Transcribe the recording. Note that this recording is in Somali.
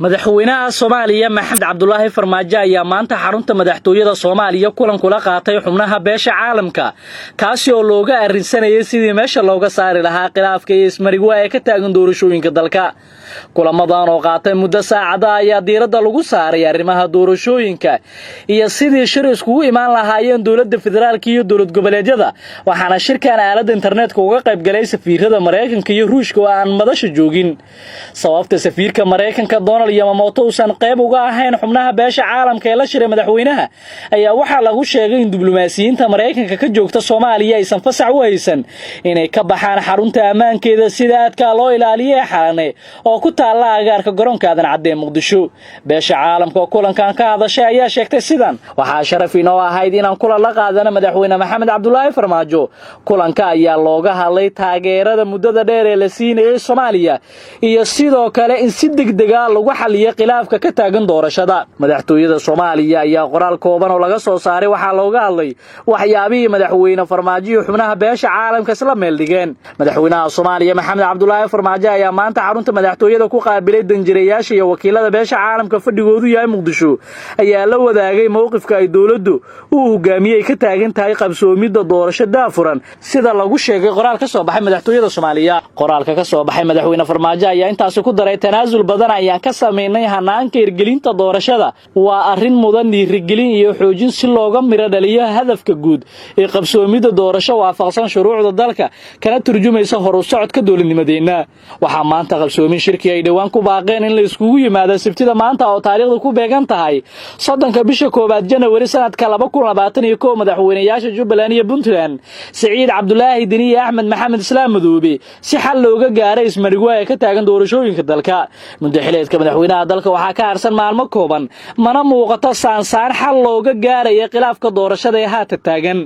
madaxweynaha Soomaaliya Maxamed Cabdullaahi Farmaajo ayaa maanta xarunta madaxtooyada Soomaaliya kulan kula qaatay xubnaha beesha caalamka kaasi oo looga arrinsanayay sidii meesha looga saari lahaa khilaafka iyo ismariga ee ka taagan doorashooyinka dalka. Kulamadan oo qaatay muddo saacada ayaa diiradda lagu saaray arrimaha doorashooyinka iyo sidii shir iskugu imaan lahaayeen dawladda federaalka iyo dawlad goboleedyada, waxaana shirkan aalada internetka uga qayb galay safiirada Mareykanka iyo Ruushka oo aan madasha joogin. Sababta safiirka Mareykanka Yamamoto uusan qayb uga ahayn xubnaha beesha caalamka ee la shiray madaxweynaha ayaa waxa lagu sheegay in diblomaasiyiinta Mareykanka ka joogta Soomaaliya aysan fasax u haysan inay ka baxaan xarunta ammaankeeda sida aadka loo ilaaliyo xalane oo ku taala agaarka garoonka Aadan Cadde Muqdisho. Beesha caalamka oo kulankan ka hadashay ayaa sheegtay sidan: waxaa sharaf inoo ahayd inaan kula la qaadano madaxweyne Maxamed Cabdullaahi Farmaajo. Kulanka ayaa looga hadlay taageerada muddada dheer ee la siinayo Soomaaliya iyo sidoo kale in si degdeg ah lagu xalliyo khilaafka ka taagan doorashada. Madaxtooyada Soomaaliya ayaa qoraal kooban oo laga soo saaray waxa looga hadlay waxyaabihii madaxweyne Farmaajo iyo xubnaha beesha caalamka isla meel dhigeen. Madaxweynaha Soomaaliya Maxamed Cabdullaahi Farmaajo ayaa maanta xarunta madaxtooyada ku qaabilay danjireyaasha iyo wakiilada beesha caalamka fadhigoodu yahay Muqdisho ayaa la wadaagay mowqifka ay dawladdu uu hogaamiyay ka taagan tahay qabsoomidda doorasho daafuran sida lagu sheegay qoraal ka soo baxay madaxtooyada Soomaaliya. Qoraalka ka soo baxay madaxweyne Farmaajo ayaa intaas ku daray tanaasul badan ayaan ka sameynay hanaanka hirgelinta doorashada waa arrin mudan dhiirigelin iyo xoojin si looga miro dhaliyo hadafka guud ee qabsoomidda doorasho waafaqsan shuruucda dalka kana turjumaysa horu socodka dawladnimadeena. Waxaa maanta qabsoomin shirki ay dhawaan ku baaqeen in la iskugu yimaado Sabtida maanta oo taariikhdu ku beegan tahay 3 bisha koobaad Janawari sanadka 2021 madaxweynayaasha Jubbaland iyo Puntland Saciid Cabdullaahi Dini iyo Axmed Maxamed Islaam Madoobe si xal looga gaaray ismariga ee ka taagan doorashooyinka dalka. Madaxweynaha madaxweynaha dalka waxaa ka harsan maalmo kooban mana muuqato saansaan xal looga gaarayo khilaafka doorashada ee haatan taagan.